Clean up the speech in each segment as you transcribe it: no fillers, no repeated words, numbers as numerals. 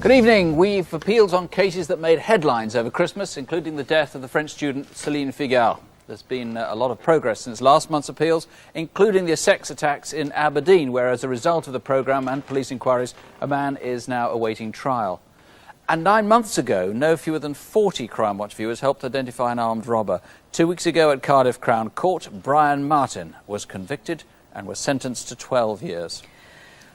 Good evening. We've appealed on cases that made headlines over Christmas, including the death of the French student Céline Figard. There's been a lot of progress since last month's appeals, including the sex attacks in Aberdeen, where as a result of the programme and police inquiries, a man is now awaiting trial. And 9 months ago, no fewer than 40 Crimewatch viewers helped identify an armed robber. 2 weeks ago at Cardiff Crown Court, Brian Martin was convicted and was sentenced to 12 years.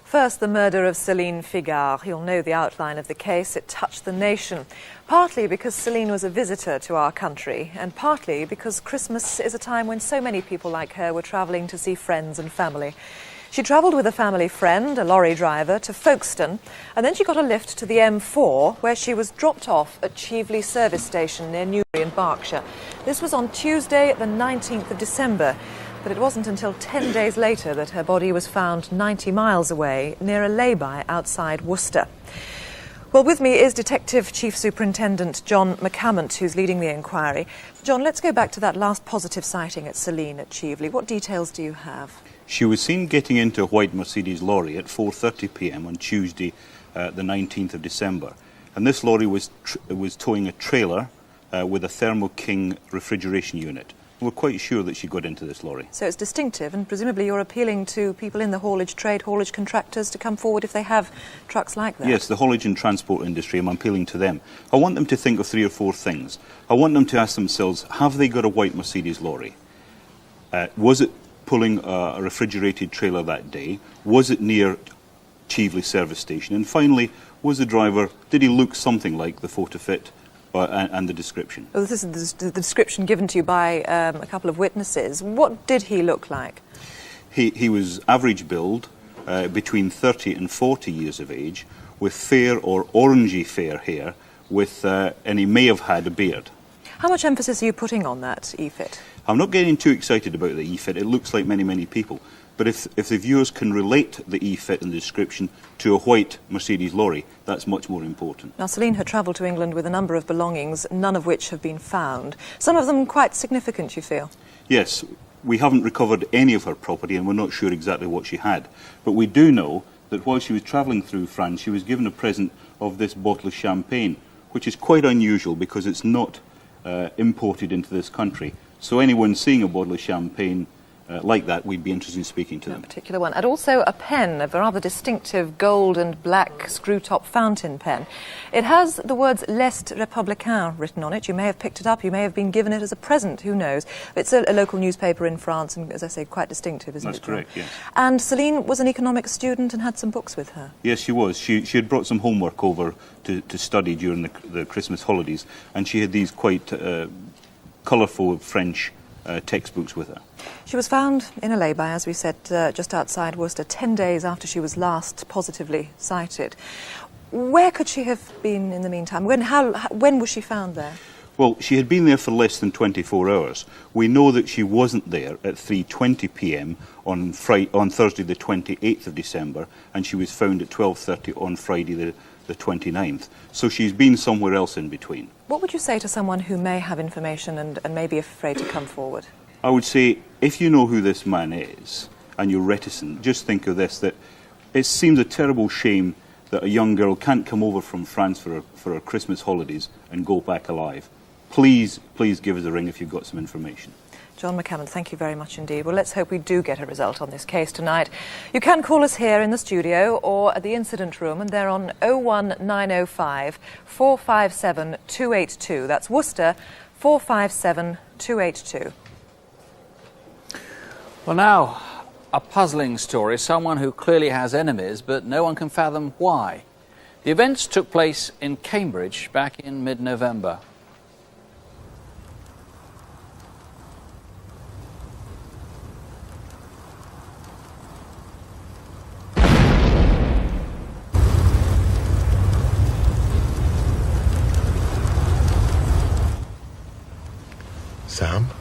First, the murder of Céline Figard. You'll know the outline of the case. It touched the nation, partly because Céline was a visitor to our country, and partly because Christmas is a time when so many people like her were travelling to see friends and family. She travelled with a family friend, a lorry driver, to Folkestone, and then she got a lift to the M4, where she was dropped off at Cheveley service station near Newbury in Berkshire. This was on Tuesday, the 19th of December. But it wasn't until 10 days later that her body was found 90 miles away near a lay-by outside Worcester. Well, with me is Detective Chief Superintendent John McCammont, who's leading the inquiry. John, let's go back to that last positive sighting at Céline at Cheveley. What details do you have? She was seen getting into a white Mercedes lorry at 4:30 p.m. on Tuesday, the 19th of December. And this lorry was towing a trailer with a Thermo King refrigeration unit. We're quite sure that she got into this lorry. So it's distinctive, and presumably you're appealing to people in the haulage trade, haulage contractors, to come forward if they have trucks like that? Yes, the haulage and transport industry, I'm appealing to them. I want them to think of 3 or 4 things. I want them to ask themselves, have they got a white Mercedes lorry? Was it pulling a refrigerated trailer that day? Was it near Cheveley service station? And finally, was the driver, did he look something like the photo fit? And the description. Well, this is the description given to you by a couple of witnesses. What did he look like? He was average build, between 30 and 40 years of age, with fair or orangey fair hair, and he may have had a beard. How much emphasis are you putting on that e-fit? I'm not getting too excited about the e-fit. It looks like many people. But if the viewers can relate the e-fit and the description to a white Mercedes lorry, that's much more important. Now, Céline had travelled to England with a number of belongings, none of which have been found. Some of them quite significant, you feel? Yes. We haven't recovered any of her property and we're not sure exactly what she had. But we do know that while she was travelling through France, she was given a present of this bottle of champagne, which is quite unusual because it's not imported into this country. So anyone seeing a bottle of champagne like that, we'd be interested in speaking to them. A particular one. And also a pen, a rather distinctive gold and black screw-top fountain pen. It has the words L'Est Républicain written on it. You may have picked it up, you may have been given it as a present, who knows. It's a local newspaper in France and, as I say, quite distinctive, isn't it? That's correct, yes. And Céline was an economics student and had some books with her. Yes, she was. She had brought some homework over to study during the Christmas holidays, and she had these quite colourful French textbooks with her. She was found in a lay-by, as we said, just outside Worcester, 10 days after she was last positively sighted. Where could she have been in the meantime? When was she found there? Well, she had been there for less than 24 hours. We know that she wasn't there at 3:20 p.m. on Thursday the 28th of December, and she was found at 12:30 on Friday the 29th. So she's been somewhere else in between. What would you say to someone who may have information and may be afraid to come forward? I would say, if you know who this man is and you're reticent, just think of this, that it seems a terrible shame that a young girl can't come over from France for her Christmas holidays and go back alive. Please give us a ring if you've got some information. John McCammont, thank you very much indeed. Well, let's hope we do get a result on this case tonight. You can call us here in the studio or at the incident room, and they're on 01905 457 282. That's Worcester, 457 282. Well, now, a puzzling story. Someone who clearly has enemies, but no one can fathom why. The events took place in Cambridge back in mid-November.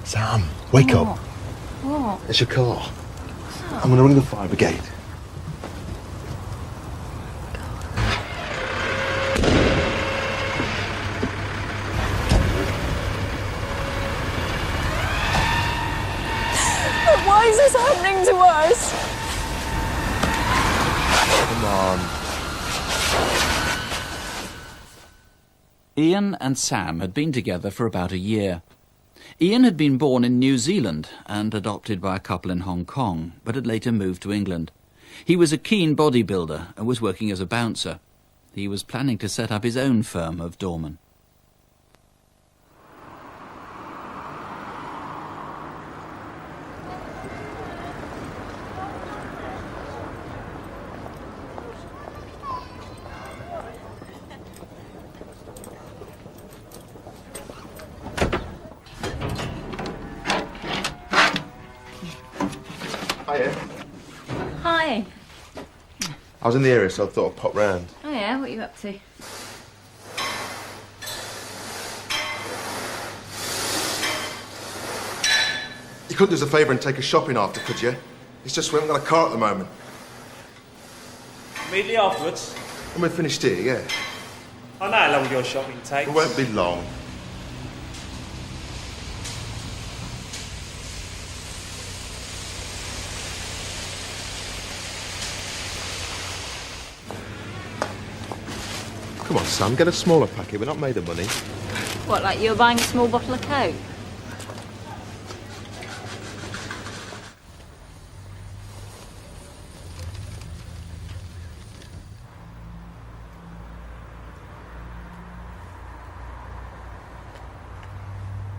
Sam, wake up. What? It's your car. I'm going to ring the fire brigade. Why is this happening to us? Come on. Ian and Sam had been together for about a year. Ian had been born in New Zealand and adopted by a couple in Hong Kong, but had later moved to England. He was a keen bodybuilder and was working as a bouncer. He was planning to set up his own firm of doormen. Hiya. Hi. I was in the area, so I thought I'd pop round. Oh yeah, what are you up to? You couldn't do us a favour and take us shopping after, could you? It's just we haven't got a car at the moment. Immediately afterwards. And we're finished here, yeah. I know how long your shopping takes. It won't be long. Come on, Sam, get a smaller packet. We're not made of money. What, like you're buying a small bottle of Coke?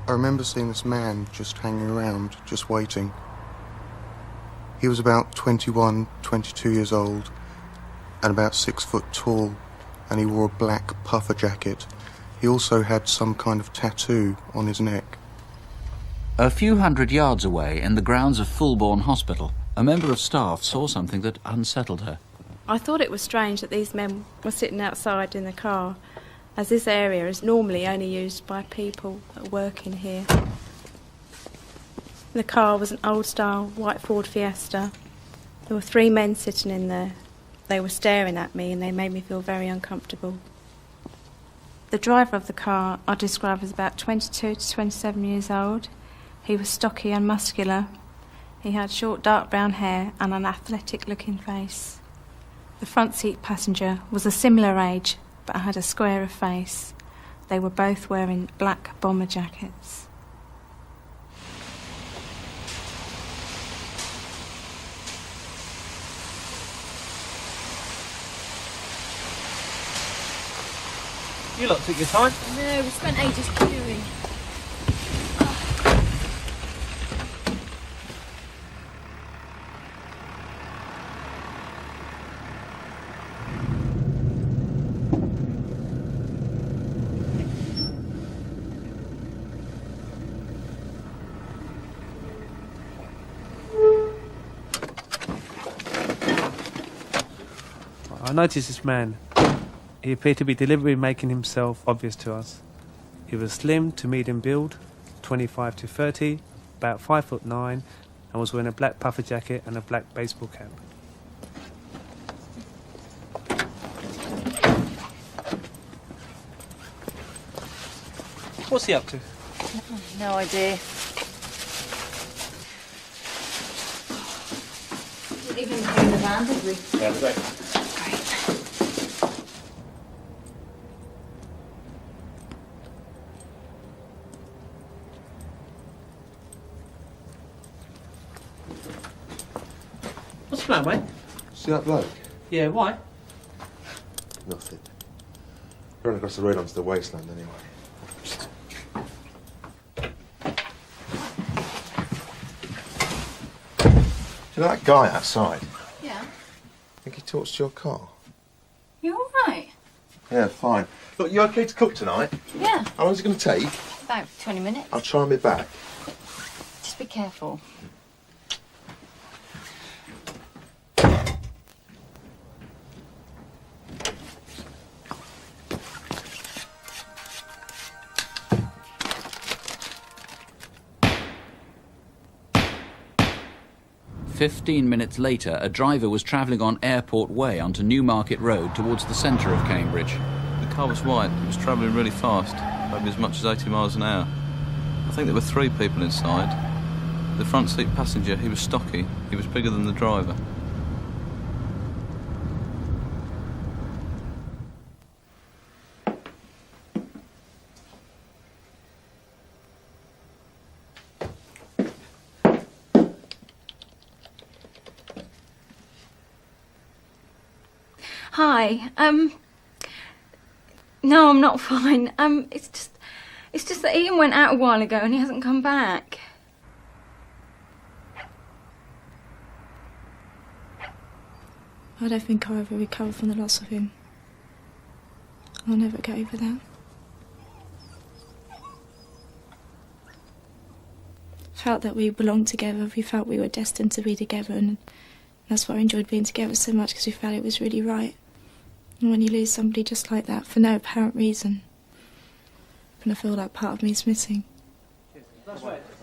I remember seeing this man just hanging around, just waiting. He was about 21, 22 years old, and about 6 foot tall, and he wore a black puffer jacket. He also had some kind of tattoo on his neck. A few hundred yards away, in the grounds of Fulbourn Hospital, a member of staff saw something that unsettled her. I thought it was strange that these men were sitting outside in the car, as this area is normally only used by people that work in here. The car was an old-style white Ford Fiesta. There were 3 men sitting in there. They were staring at me and they made me feel very uncomfortable. The driver of the car I describe as about 22 to 27 years old. He was stocky and muscular. He had short dark brown hair and an athletic-looking face. The front seat passenger was a similar age, but had a squarer face. They were both wearing black bomber jackets. You lot took your time. No, we spent ages queuing. I noticed this man. He appeared to be deliberately making himself obvious to us. He was slim to medium build, 25 to 30, about 5'9", and was wearing a black puffer jacket and a black baseball cap. What's he up to? No idea. We didn't even bring the van, did we? Yeah, right. What's the plan, mate? See that bloke? Yeah, why? Nothing. Run across the road onto the wasteland anyway. You know that guy outside? Yeah. Think he talks to your car? You all right? Yeah, fine. Look, you okay to cook tonight? Yeah. How long is it going to take? About 20 minutes. I'll try and be back. Just be careful. "15 minutes later, a driver was travelling on Airport Way onto Newmarket Road towards the centre of Cambridge. The car was white. It was travelling really fast, maybe as much as 80 miles an hour. I think there were 3 people inside. The front seat passenger, he was stocky. He was bigger than the driver. Hi. No, I'm not fine. It's just that Ian went out a while ago and he hasn't come back. I don't think I'll ever recover from the loss of him. I'll never get over that. Felt that we belonged together, we felt we were destined to be together, and that's why I enjoyed being together so much, because we felt it was really right. And when you lose somebody just like that for no apparent reason, then I feel like part of me is missing.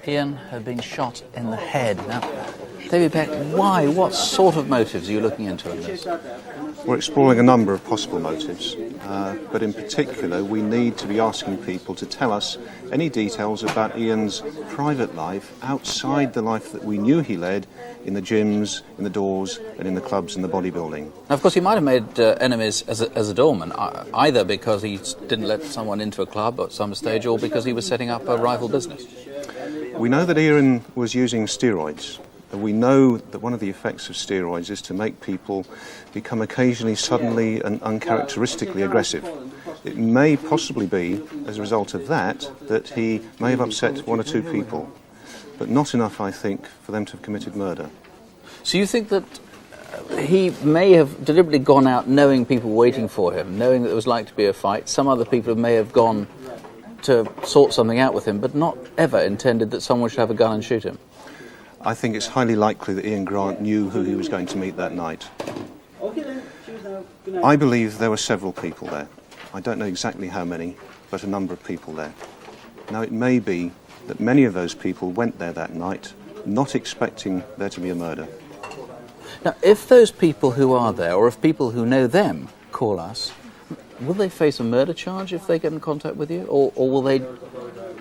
Ian had been shot in the head. Now, David Peck, why? What sort of motives are you looking into in this? We're exploring a number of possible motives, but in particular we need to be asking people to tell us any details about Ian's private life outside the life that we knew he led in the gyms, in the doors and in the clubs and the bodybuilding. Now, of course, he might have made enemies as a doorman, either because he didn't let someone into a club at some stage or because he was setting up a rival business. We know that Ian was using steroids. We know that one of the effects of steroids is to make people become occasionally suddenly and uncharacteristically aggressive. It may possibly be, as a result of that he may have upset one or two people, but not enough, I think, for them to have committed murder. So you think that he may have deliberately gone out knowing people were waiting for him, knowing that there was likely to be a fight. Some other people may have gone to sort something out with him, but not ever intended that someone should have a gun and shoot him. I think it's highly likely that Ian Grant knew who he was going to meet that night. I believe there were several people there. I don't know exactly how many, but a number of people there. Now, it may be that many of those people went there that night not expecting there to be a murder. Now, if those people who are there, or if people who know them, call us, will they face a murder charge if they get in contact with you, or will they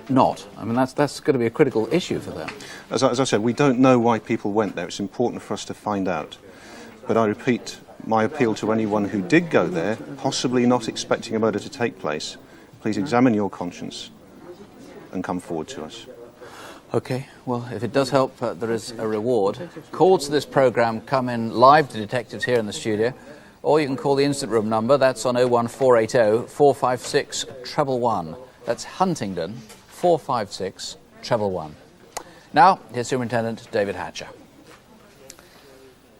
not? I mean, that's going to be a critical issue for them. As I said, we don't know why people went there. It's important for us to find out. But I repeat my appeal to anyone who did go there, possibly not expecting a murder to take place. Please examine your conscience and come forward to us. OK, well, if it does help, there is a reward. Calls to this programme come in live to detectives here in the studio, or you can call the Instant Room number. That's on 01480 456 111. That's Huntingdon 456 111. Now, here's Superintendent David Hatcher.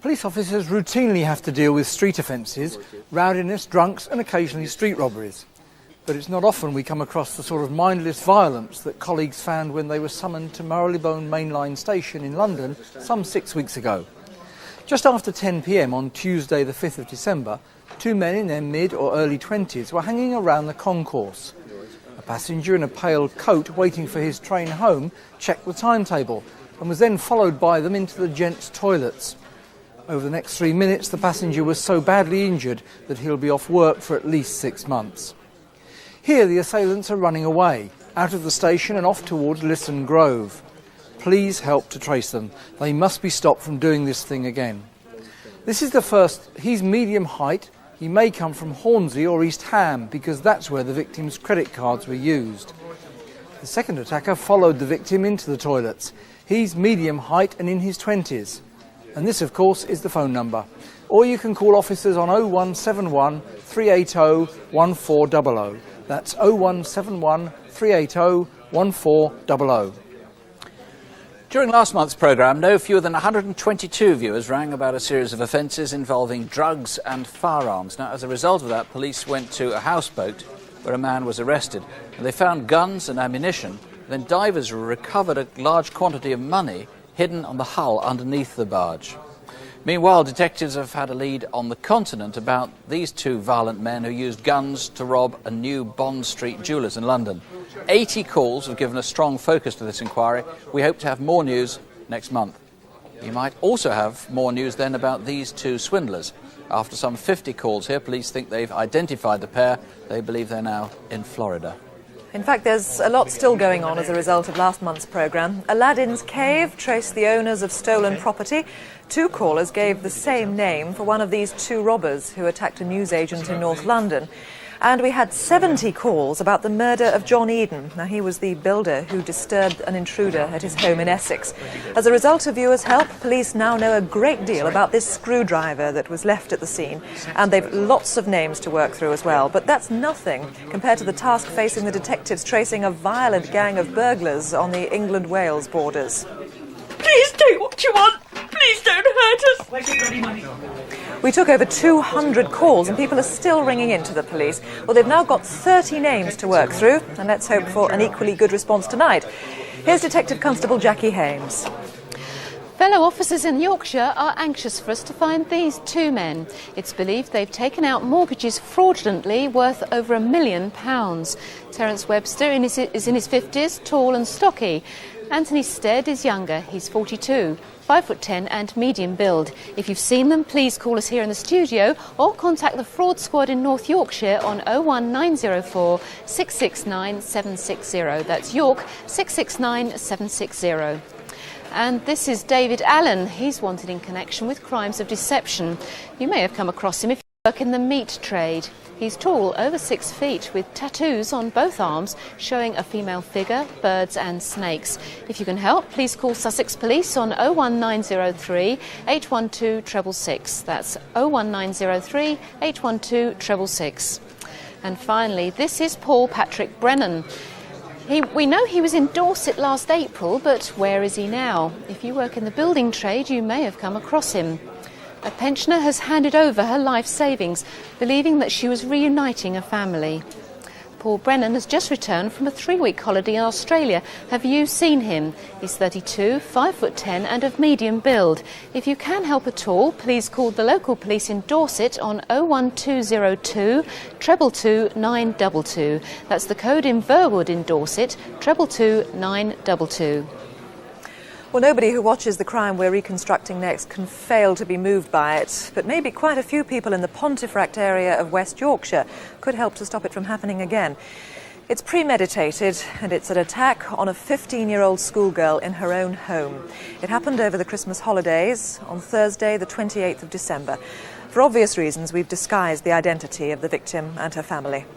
Police officers routinely have to deal with street offences, rowdiness, drunks and occasionally street robberies. But it's not often we come across the sort of mindless violence that colleagues found when they were summoned to Marylebone Mainline Station in London some 6 weeks ago. Just after 10 p.m. on Tuesday the 5th of December, two men in their mid or early 20s were hanging around the concourse. A passenger in a pale coat waiting for his train home checked the timetable and was then followed by them into the gents' toilets. Over the next 3 minutes, the passenger was so badly injured that he'll be off work for at least 6 months. Here, the assailants are running away, out of the station and off towards Lisson Grove. Please help to trace them. They must be stopped from doing this thing again. This is the first. He's medium height. He may come from Hornsey or East Ham, because that's where the victim's credit cards were used. The second attacker followed the victim into the toilets. He's medium height and in his 20s. And this, of course, is the phone number. Or you can call officers on 0171 380 1400. That's 0171 380 1400. During last month's programme, no fewer than 122 viewers rang about a series of offences involving drugs and firearms. Now, as a result of that, police went to a houseboat where a man was arrested, and they found guns and ammunition. Then divers recovered a large quantity of money hidden on the hull underneath the barge. Meanwhile, detectives have had a lead on the continent about these two violent men who used guns to rob a new Bond Street jewellers in London. 80 calls have given a strong focus to this inquiry. We hope to have more news next month. You might also have more news then about these two swindlers. After some 50 calls here, police think they've identified the pair. They believe they're now in Florida. In fact, there's a lot still going on as a result of last month's programme. Aladdin's Cave traced the owners of stolen property. Two callers gave the same name for one of these two robbers who attacked a newsagent in North London. And we had 70 calls about the murder of John Eden. Now, he was the builder who disturbed an intruder at his home in Essex. As a result of viewers' help, police now know a great deal about this screwdriver that was left at the scene, and they've lots of names to work through as well. But that's nothing compared to the task facing the detectives tracing a violent gang of burglars on the England-Wales borders. Please take what you want. Please don't hurt us. Where's your bloody money? We took over 200 calls and people are still ringing in to the police. Well, they've now got 30 names to work through, and let's hope for an equally good response tonight. Here's Detective Constable Jackie Hames. Fellow officers in Yorkshire are anxious for us to find these two men. It's believed they've taken out mortgages fraudulently worth over £1 million. Terence Webster is in his 50s, tall and stocky. Anthony Stead is younger, he's 42, 5'10" and medium build. If you've seen them, please call us here in the studio or contact the fraud squad in North Yorkshire on 01904 669 760. That's York 669 760. And this is David Allen. He's wanted in connection with crimes of deception. You may have come across him if you work in the meat trade. He's tall, over 6 feet, with tattoos on both arms showing a female figure, birds and snakes. If you can help, please call Sussex Police on 01903 812 666. That's 01903 812 666. And finally, this is Paul Patrick Brennan. We know he was in Dorset last April, but where is he now? If you work in the building trade, you may have come across him. A pensioner has handed over her life savings, believing that she was reuniting a family. Paul Brennan has just returned from a 3-week holiday in Australia. Have you seen him? He's 32, 5'10" and of medium build. If you can help at all, please call the local police in Dorset on 01202 222 922. That's the code in Verwood in Dorset, 222 922. Well, nobody who watches the crime we're reconstructing next can fail to be moved by it, but maybe quite a few people in the Pontefract area of West Yorkshire could help to stop it from happening again. It's premeditated, and it's an attack on a 15-year-old schoolgirl in her own home. It happened over the Christmas holidays on Thursday, the 28th of December. For obvious reasons, we've disguised the identity of the victim and her family.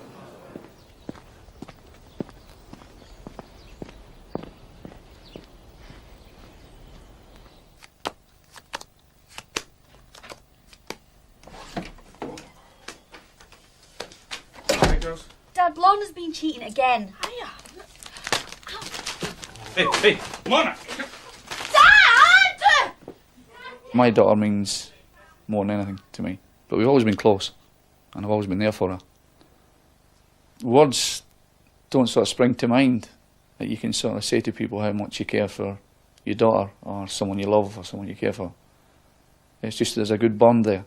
Dad, Lorna's been cheating again. Hey, Lorna! Dad! My daughter means more than anything to me, but we've always been close, and I've always been there for her. Words don't sort of spring to mind that you can sort of say to people how much you care for your daughter, or someone you love, or someone you care for. It's just there's a good bond there,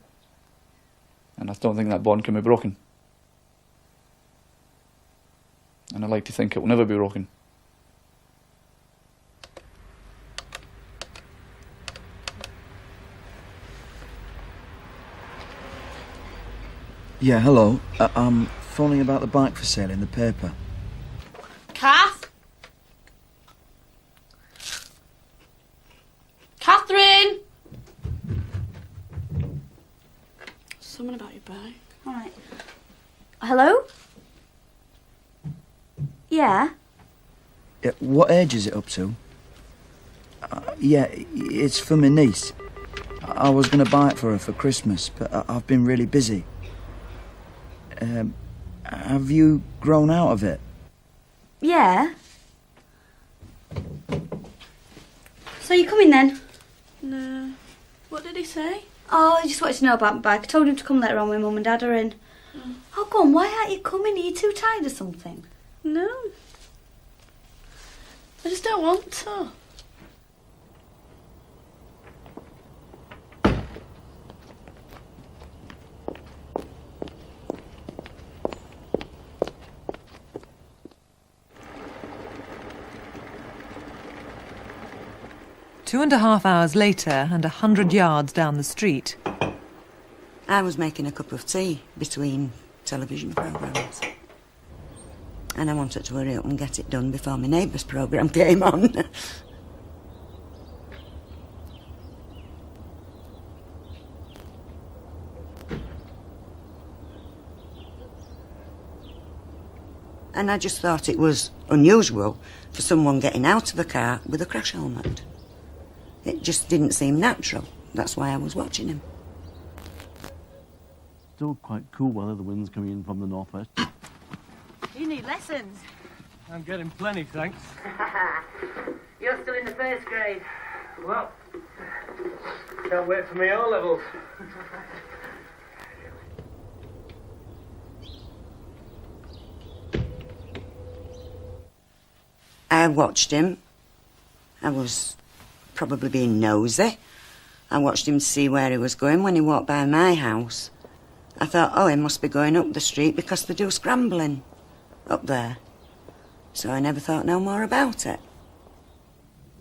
and I don't think that bond can be broken. And I like to think it will never be broken. Yeah, hello. I'm phoning about the bike for sale in the paper. Kath? Catherine? Something about your bike. All right. Hello? Yeah? What age is it up to? Yeah, it's for my niece. I was going to buy it for her for Christmas, but I've been really busy. Have you grown out of it? Yeah. So you coming then? No. What did he say? Oh, I just wanted to know about my bike. I told him to come later on when Mum and Dad are in. Oh, go on, why aren't you coming? Are you too tired or something? No. I just don't want to. Two and a half hours later, and 100 yards down the street. I was making a cup of tea between television programmes. And I wanted to hurry up and get it done before my neighbour's programme came on. And I just thought it was unusual for someone getting out of a car with a crash helmet. It just didn't seem natural. That's why I was watching him. Still quite cool weather, the wind's coming in from the northwest. You need lessons. I'm getting plenty, thanks. You're still in the first grade. Well, can't wait for me O-levels. I watched him. I was probably being nosy. I watched him to see where he was going when he walked by my house. I thought, oh, he must be going up the street because they do scrambling up there. So I never thought no more about it.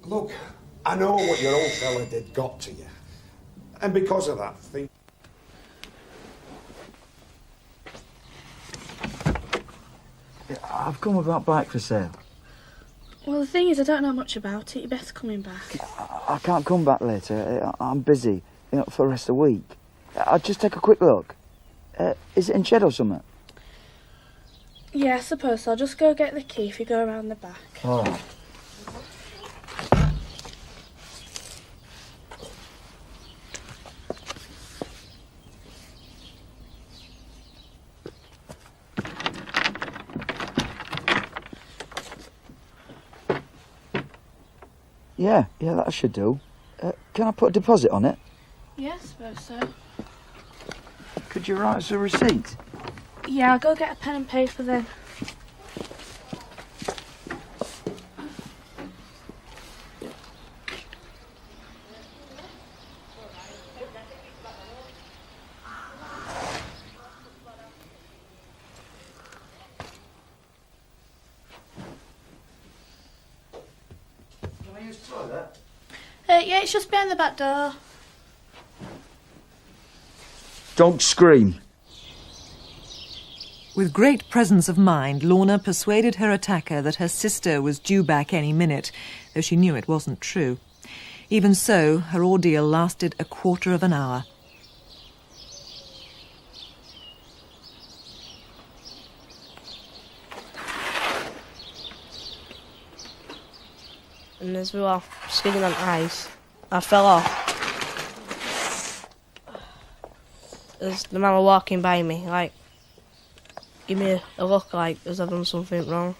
Look, I know what your old fella did got to you. And because of that, think... I've come with that bike for sale. Well, the thing is, I don't know much about it. You're better coming back. I can't come back later. I'm busy, for the rest of the week. I'll just take a quick look. Is it in shed or something? Yeah, I suppose so. I'll just go get the key if you go around the back. All right. Yeah, that should do. Can I put a deposit on it? Yeah, I suppose so. Could you write us a receipt? Yeah, I'll go get a pen and paper then. Yeah, it's just behind the back door. Don't scream. With great presence of mind, Lorna persuaded her attacker that her sister was due back any minute, though she knew it wasn't true. Even so, her ordeal lasted a quarter of an hour. And as we were skidding on ice, I fell off. As the man was walking by me, give me a look as I've done something wrong.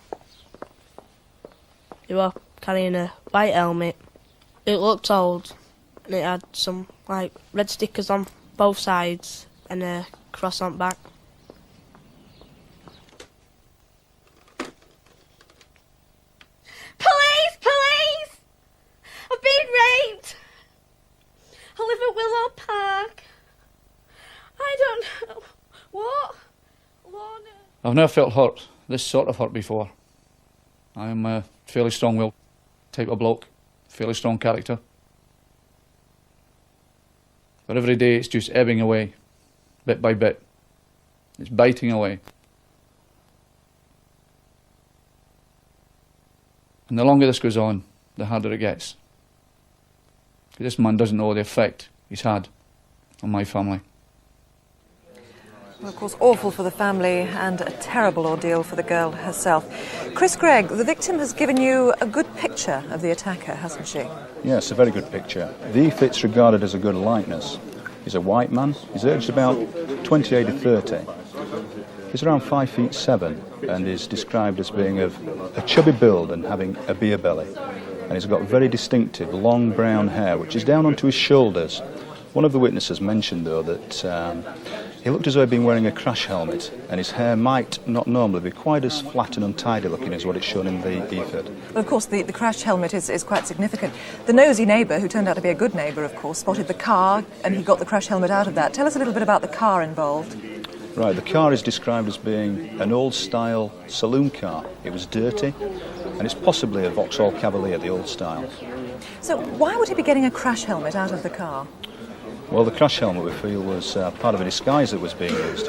He was carrying a white helmet. It looked old, and it had some, red stickers on both sides and a cross on the back. Police! I've been raped! I live at Willow Park. I don't know. What? Lorna? I've never felt this sort of hurt before. I'm a fairly strong-willed type of bloke, fairly strong character. But every day it's just ebbing away, bit by bit. It's biting away. And the longer this goes on, the harder it gets. This man doesn't know the effect he's had on my family. Well, of course, awful for the family and a terrible ordeal for the girl herself. Chris Gregg, the victim has given you a good picture of the attacker, hasn't she? Yes, a very good picture. The fit's regarded as a good likeness. He's a white man. He's aged about 28 to 30. He's around 5'7" and is described as being of a chubby build and having a beer belly. And he's got very distinctive long brown hair, which is down onto his shoulders. One of the witnesses mentioned, though, that he looked as though he'd been wearing a crash helmet, and his hair might not normally be quite as flat and untidy looking as what it's shown in the e-fit. Well, of course, the crash helmet is quite significant. The nosy neighbour, who turned out to be a good neighbour, of course, spotted the car, and he got the crash helmet out of that. Tell us a little bit about the car involved. Right, the car is described as being an old-style saloon car. It was dirty, and it's possibly a Vauxhall Cavalier, the old style. So why would he be getting a crash helmet out of the car? Well, the crash helmet, we feel, was part of a disguise that was being used.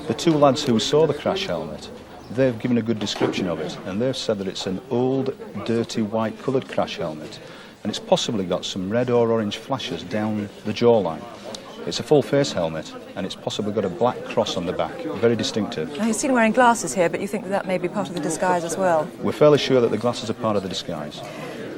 The two lads who saw the crash helmet, they've given a good description of it, and they've said that it's an old, dirty, white-coloured crash helmet, and it's possibly got some red or orange flashes down the jawline. It's a full face helmet, and it's possibly got a black cross on the back, very distinctive. Now, he's seen wearing glasses here, but you think that may be part of the disguise as well? We're fairly sure that the glasses are part of the disguise.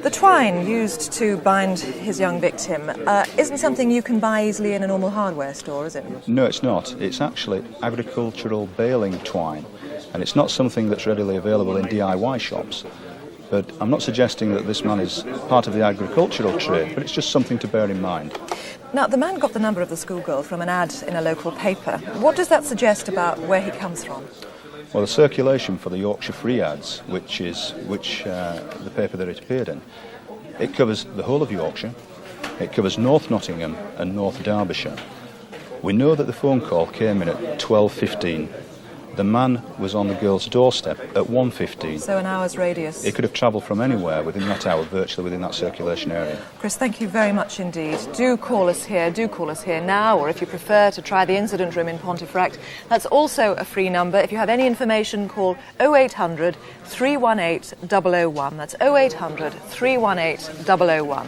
The twine used to bind his young victim isn't something you can buy easily in a normal hardware store, is it? No, it's not. It's actually agricultural baling twine, and it's not something that's readily available in DIY shops. But I'm not suggesting that this man is part of the agricultural trade, but it's just something to bear in mind. Now, the man got the number of the schoolgirl from an ad in a local paper. What does that suggest about where he comes from? Well, the circulation for the Yorkshire Free Ads, which the paper that it appeared in, it covers the whole of Yorkshire, it covers North Nottingham and North Derbyshire. We know that the phone call came in at 12:15. The man was on the girl's doorstep at 1:15. So an hour's radius. It could have travelled from anywhere within that hour, virtually within that circulation area. Chris, thank you very much indeed. Do call us here now, or if you prefer to try the incident room in Pontefract, that's also a free number. If you have any information, call 0800 318 001. That's 0800 318 001.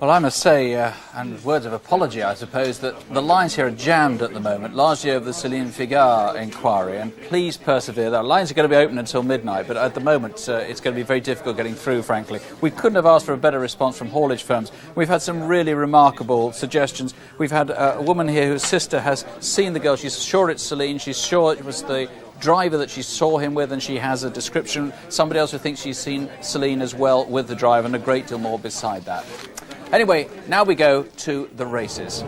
Well, I must say, and words of apology, I suppose, that the lines here are jammed at the moment, largely over the Céline Figard inquiry, and please persevere. The lines are going to be open until midnight, but at the moment it's going to be very difficult getting through, frankly. We couldn't have asked for a better response from haulage firms. We've had some really remarkable suggestions. We've had a woman here whose sister has seen the girl. She's sure it's Céline. She's sure it was the driver that she saw him with, and she has a description. Somebody else who thinks she's seen Céline as well with the driver, and a great deal more beside that. Anyway, now we go to the races.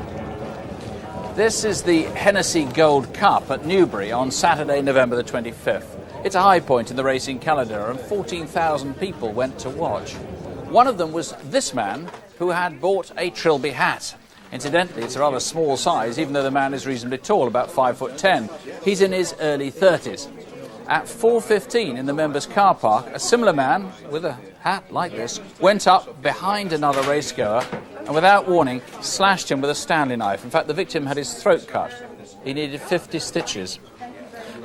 This is the Hennessy Gold Cup at Newbury on Saturday, November the 25th. It's a high point in the racing calendar, and 14,000 people went to watch. One of them was this man, who had bought a Trilby hat. Incidentally, it's a rather small size, even though the man is reasonably tall, about 5'10". He's in his early 30s. At 4:15 in the members' car park, a similar man with a hat like this went up behind another racegoer and, without warning, slashed him with a Stanley knife. In fact, the victim had his throat cut. He needed 50 stitches.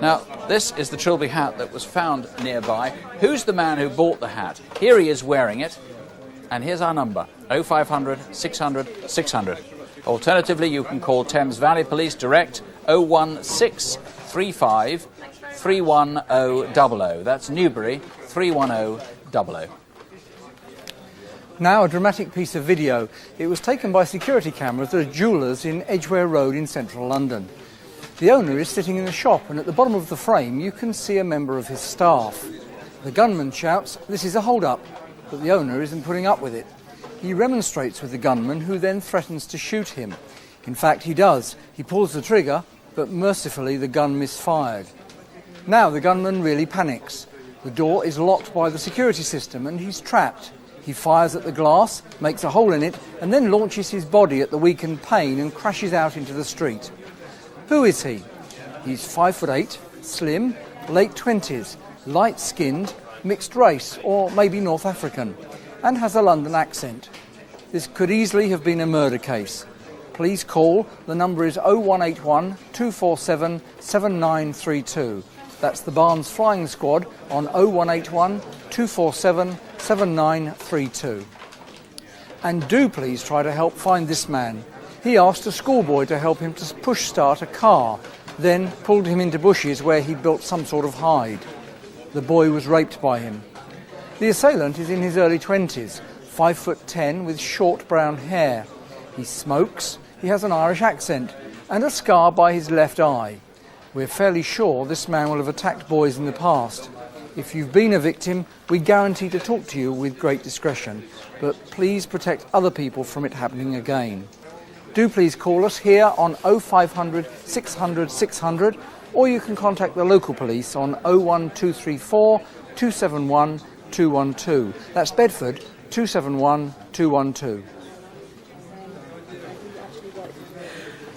Now, this is the Trilby hat that was found nearby. Who's the man who bought the hat? Here he is wearing it, and here's our number, 0500 600 600. Alternatively, you can call Thames Valley Police direct, 01635 31000. That's Newbury, 31000. Now a dramatic piece of video. It was taken by security cameras at a jeweller's in Edgware Road in central London. The owner is sitting in the shop, and at the bottom of the frame you can see a member of his staff. The gunman shouts, "This is a hold-up," but the owner isn't putting up with it. He remonstrates with the gunman, who then threatens to shoot him. In fact, he does. He pulls the trigger, but mercifully the gun misfired. Now the gunman really panics. The door is locked by the security system and he's trapped. He fires at the glass, makes a hole in it, and then launches his body at the weakened pane and crashes out into the street. Who is he? He's 5'8", slim, late 20s, light-skinned, mixed race, or maybe North African, and has a London accent. This could easily have been a murder case. Please call. The number is 0181 247 7932. That's the Barnes Flying Squad on 0181 247 7932. And do please try to help find this man. He asked a schoolboy to help him to push start a car, then pulled him into bushes where he'd built some sort of hide. The boy was raped by him. The assailant is in his early 20s, 5'10", with short brown hair. He smokes, he has an Irish accent, and a scar by his left eye. We're fairly sure this man will have attacked boys in the past. If you've been a victim, we guarantee to talk to you with great discretion, but please protect other people from it happening again. Do please call us here on 0500 600 600, or you can contact the local police on 01234 271 212. That's Bedford, 271 212.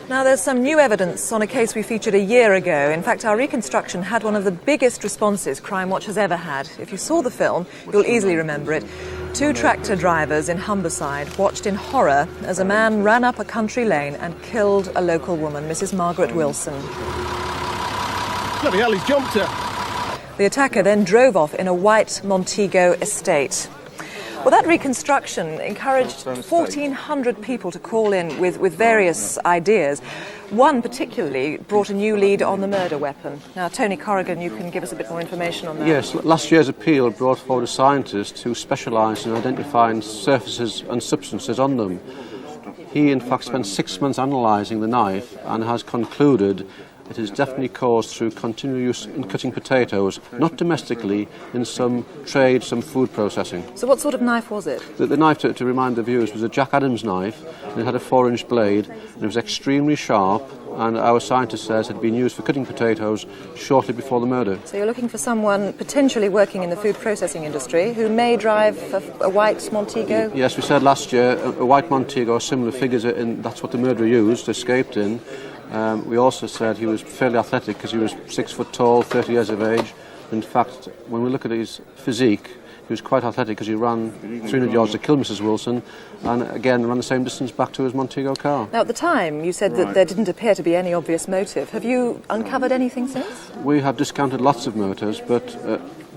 Now, there's some new evidence on a case we featured a year ago. In fact, our reconstruction had one of the biggest responses Crimewatch has ever had. If you saw the film, you'll easily remember it. Two tractor drivers in Humberside watched in horror as a man ran up a country lane and killed a local woman, Mrs. Margaret Wilson. Bloody hell, he's jumped her. The attacker then drove off in a white Montego estate. Well, that reconstruction encouraged 1,400 people to call in with various ideas. One particularly brought a new lead on the murder weapon. Now, Tony Corrigan, you can give us a bit more information on that. Yes, last year's appeal brought forward a scientist who specialised in identifying surfaces and substances on them. He, in fact, spent 6 months analysing the knife and has concluded it is definitely caused through continual use in cutting potatoes, not domestically, in some trade, some food processing. So what sort of knife was it? The knife, to remind the viewers, was a Jack Adams knife, and it had a 4-inch blade, and it was extremely sharp, and our scientist says it had been used for cutting potatoes shortly before the murder. So you're looking for someone potentially working in the food processing industry who may drive a white Montego? Yes, we said last year a white Montego, similar figures, that's what the murderer used, escaped in. We also said he was fairly athletic because he was 6 foot tall, 30 years of age. In fact, when we look at his physique, he was quite athletic because he ran 300 yards to kill Mrs. Wilson and again ran the same distance back to his Montego car. Now, at the time, you said that there didn't appear to be any obvious motive. Have you uncovered anything since? We have discounted lots of motives, but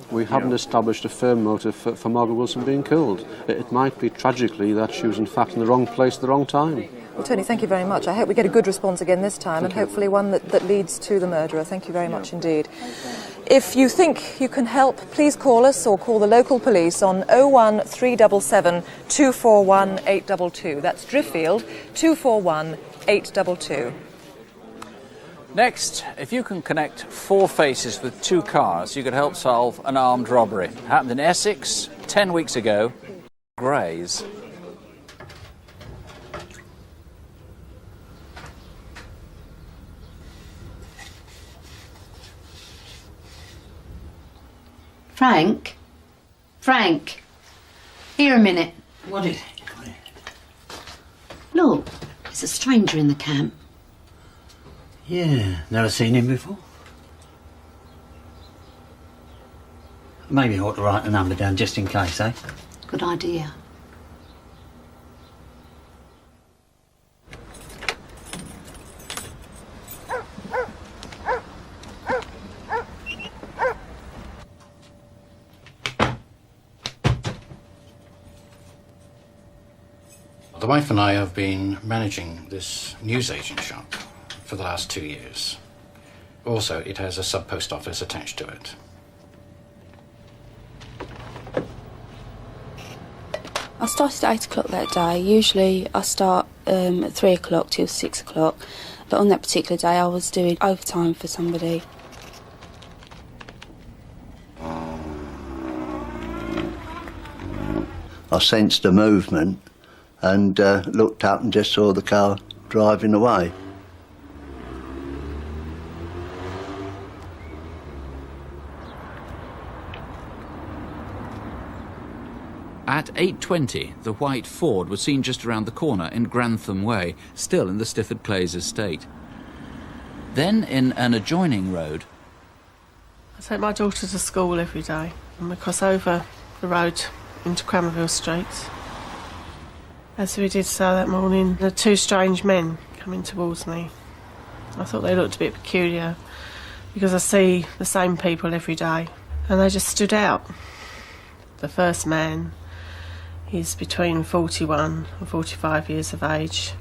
we haven't established a firm motive for Margaret Wilson being killed. It might be, tragically, that she was in fact in the wrong place at the wrong time. Well, Tony, thank you very much. I hope we get a good response again this time, and hopefully one that leads to the murderer. Thank you very much indeed. If you think you can help, please call us or call the local police on 01377 241 822. That's Driffield 241 822. Next, if you can connect 4 faces with 2 cars, you could help solve an armed robbery. It happened in Essex 10 weeks ago. Grays. Frank, here a minute. What is it? Look, there's a stranger in the camp. Yeah, never seen him before. Maybe I ought to write the number down just in case, eh? Good idea. The wife and I have been managing this newsagent shop for the last 2 years. Also, it has a sub-post office attached to it. I started at 8 o'clock that day. Usually I start at 3 o'clock till 6 o'clock. But on that particular day I was doing overtime for somebody. I sensed a movement and looked up and just saw the car driving away. At 8:20, the white Ford was seen just around the corner in Grantham Way, still in the Stifford Plays estate. Then, in an adjoining road... I take my daughter to school every day, and we cross over the road into Crimewatch Street. As we did so that morning, there were 2 strange men coming towards me. I thought they looked a bit peculiar, because I see the same people every day, and they just stood out. The first man... He's between 41 and 45 years of age.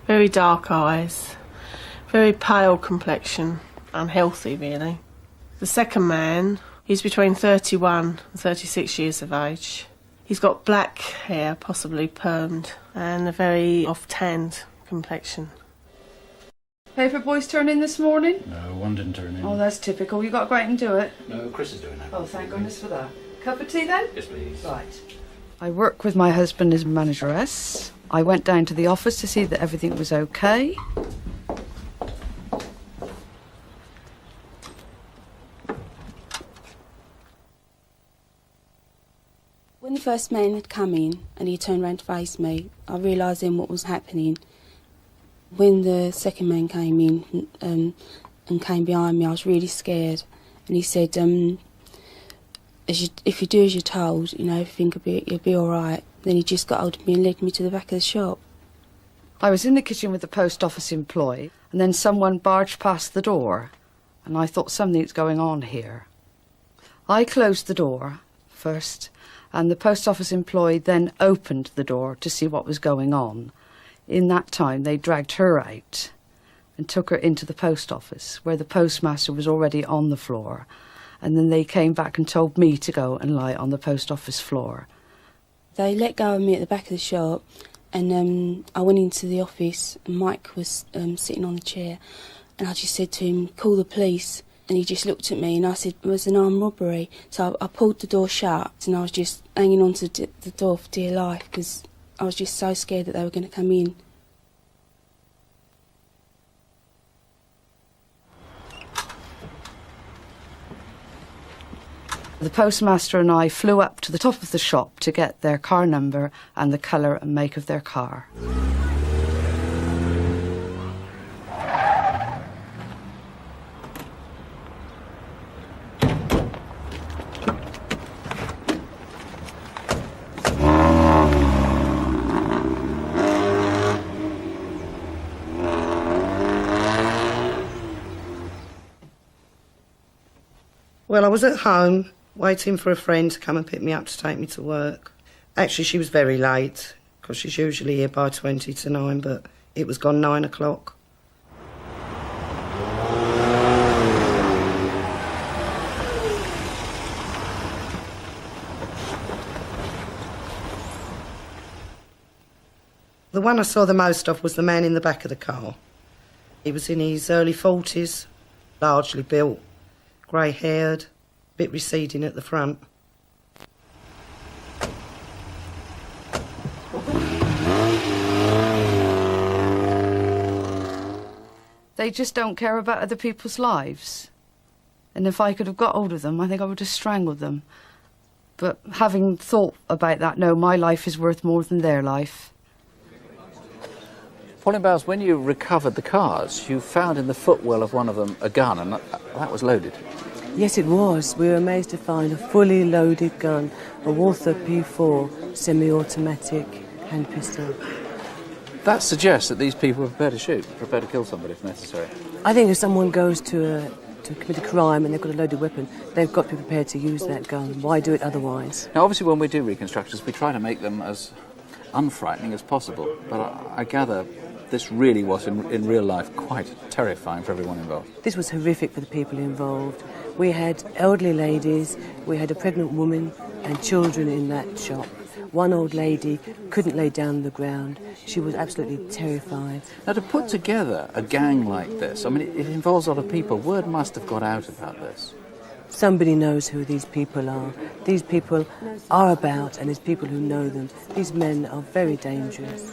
Very dark eyes, very pale complexion, unhealthy really. The second man, he's between 31 and 36 years of age. He's got black hair, possibly permed, and a very off-tanned complexion. Paper boys turn in this morning? No, one didn't turn in. Oh, that's typical. You got to go out and do it? No, Chris is doing that. Oh, thank goodness for that. Cup of tea then? Yes, please. Right. I work with my husband as manageress. I went down to the office to see that everything was okay. When the first man had come in and he turned round to face me, I realised then what was happening. When the second man came in and came behind me, I was really scared. And he said, if you do as you're told, you know, everything you'll be all right. Then he just got hold of me and led me to the back of the shop. I was in the kitchen with the post office employee, and then someone barged past the door, and I thought something's going on here. I closed the door first, And the post office employee then opened the door to see what was going on. In that time, they dragged her out and took her into the post office, where the postmaster was already on the floor. And then they came back and told me to go and lie on the post office floor. They let go of me at the back of the shop, and I went into the office, and Mike was sitting on a chair, and I just said to him, "Call the police." And he just looked at me, and I said, "It was an armed robbery." So I pulled the door shut, and I was just hanging on to the door for dear life, because I was just so scared that they were going to come in. The postmaster and I flew up to the top of the shop to get their car number and the colour and make of their car. Well, I was at home waiting for a friend to come and pick me up to take me to work. Actually, she was very late, because she's usually here by 20 to 9, but it was gone 9 o'clock. The one I saw the most of was the man in the back of the car. He was in his early 40s, largely built, grey-haired, bit receding at the front. They just don't care about other people's lives. And if I could have got hold of them, I think I would have strangled them. But having thought about that, no, my life is worth more than their life. Pauline Bowles, when you recovered the cars, you found in the footwell of one of them a gun, and that was loaded. Yes, it was. We were amazed to find a fully loaded gun, a Walther P4 semi-automatic hand pistol. That suggests that these people are prepared to shoot, prepared to kill somebody if necessary. I think if someone goes to commit a crime and they've got a loaded weapon, they've got to be prepared to use that gun. Why do it otherwise? Now, obviously, when we do reconstructions, we try to make them as unfrightening as possible, but I gather this really was, in real life, quite terrifying for everyone involved. This was horrific for the people involved. We had elderly ladies, we had a pregnant woman and children in that shop. One old lady couldn't lay down on the ground. She was absolutely terrified. Now, to put together a gang like this, I mean, it involves a lot of people. Word must have got out about this. Somebody knows who these people are. These people are about, and there's people who know them. These men are very dangerous.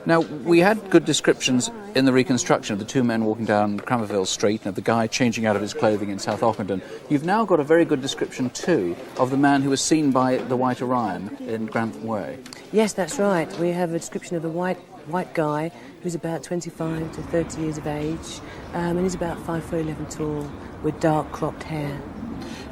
Now, we had good descriptions in the reconstruction of the two men walking down Crimewatch Street and of the guy changing out of his clothing in South Ockenden. You've now got a very good description, too, of the man who was seen by the White Orion in Grantham Way. Yes, that's right. We have a description of the white guy who's about 25 to 30 years of age, and he's about 5'11" tall, with dark cropped hair.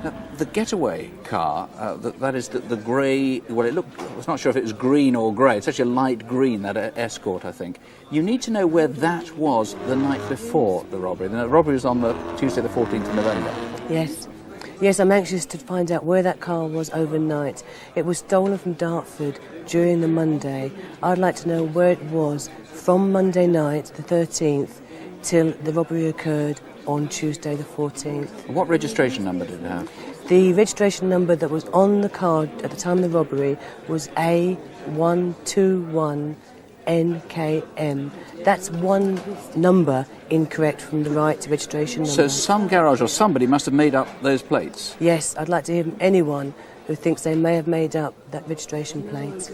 Now, the getaway car, that is the grey, well, I was not sure if it was green or grey, it's actually a light green, that Escort, I think. You need to know where that was the night before the robbery. The robbery was on the Tuesday the 14th of November. Yes. Yes, I'm anxious to find out where that car was overnight. It was stolen from Dartford during the Monday. I'd like to know where it was from Monday night, the 13th, till the robbery occurred on Tuesday the 14th. What registration number did it have? The registration number that was on the card at the time of the robbery was A121NKM. That's one number incorrect from the right registration number. So some garage or somebody must have made up those plates? Yes, I'd like to hear from anyone who thinks they may have made up that registration plate.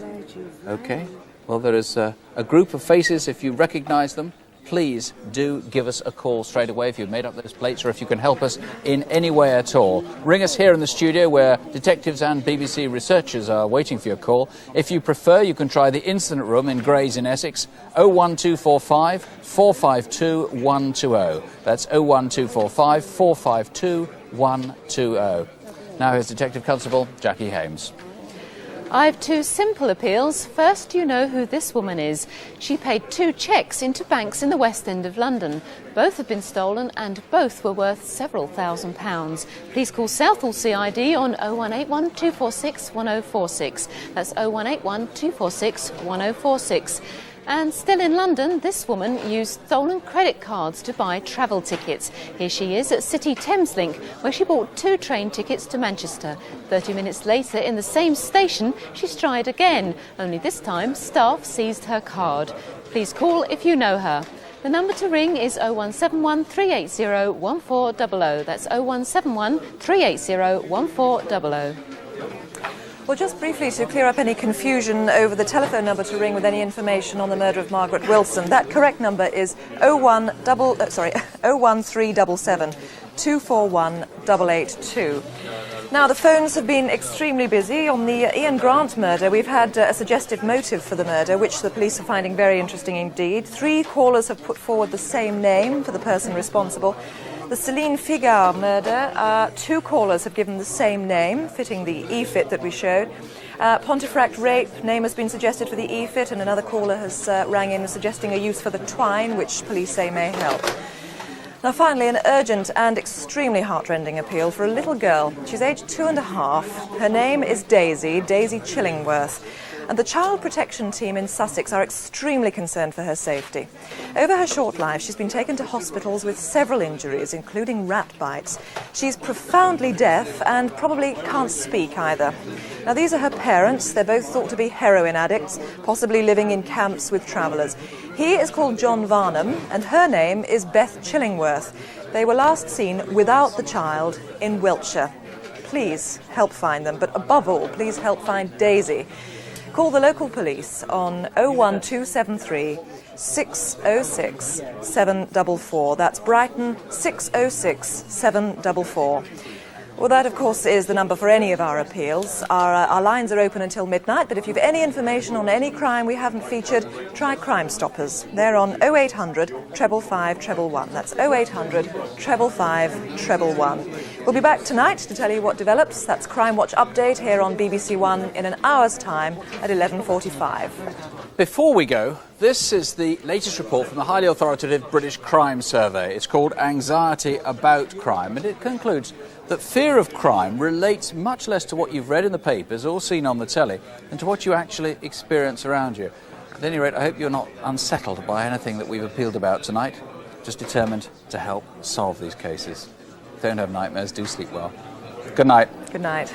OK. Well, there is a group of faces. If you recognise them, please do give us a call straight away if you've made up those plates or if you can help us in any way at all. Ring us here in the studio where detectives and BBC researchers are waiting for your call. If you prefer, you can try the incident room in Grays in Essex, 01245 452 120. That's 01245 452 120. Now here's Detective Constable Jackie Hames. I have two simple appeals. First, you know who this woman is. She paid 2 cheques into banks in the West End of London. Both have been stolen and both were worth several £1,000s. Please call Southall CID on 0181 246 1046. That's 0181 246 1046. And still in London, this woman used stolen credit cards to buy travel tickets. Here she is at City Thameslink, where she bought 2 train tickets to Manchester. 30 minutes later, in the same station, she's tried again. Only this time, staff seized her card. Please call if you know her. The number to ring is 0171 380 1400. That's 0171 380 1400. Well, just briefly to clear up any confusion over the telephone number to ring with any information on the murder of Margaret Wilson, that correct number is 01377 241 882. Now, the phones have been extremely busy. On the Ian Grant murder, we've had a suggestive motive for the murder, which the police are finding very interesting indeed. 3 callers have put forward the same name for the person responsible. The Céline Figard murder, 2 callers have given the same name, fitting the E-fit that we showed. Pontefract rape, name has been suggested for the E-fit, and another caller has rang in suggesting a use for the twine, which police say may help. Now finally, an urgent and extremely heartrending appeal for a little girl. She's aged 2.5. Her name is Daisy Chillingworth. And the Child Protection Team in Sussex are extremely concerned for her safety. Over her short life, she's been taken to hospitals with several injuries, including rat bites. She's profoundly deaf and probably can't speak either. Now, these are her parents. They're both thought to be heroin addicts, possibly living in camps with travellers. He is called John Varnum, and her name is Beth Chillingworth. They were last seen without the child in Wiltshire. Please help find them, but above all, please help find Daisy. Call the local police on 01273 606 744. That's Brighton 606 744. Well, that, of course, is the number for any of our appeals. Our lines are open until midnight, but if you've any information on any crime we haven't featured, try Crime Stoppers. They're on 0800 555 111. That's 0800 555 111. We'll be back tonight to tell you what develops. That's Crimewatch Update here on BBC One in an hour's time at 11:45. Before we go, this is the latest report from the highly authoritative British Crime Survey. It's called Anxiety About Crime, and it concludes that fear of crime relates much less to what you've read in the papers or seen on the telly than to what you actually experience around you. At any rate, I hope you're not unsettled by anything that we've appealed about tonight, just determined to help solve these cases. Don't have nightmares, do sleep well. Good night. Good night.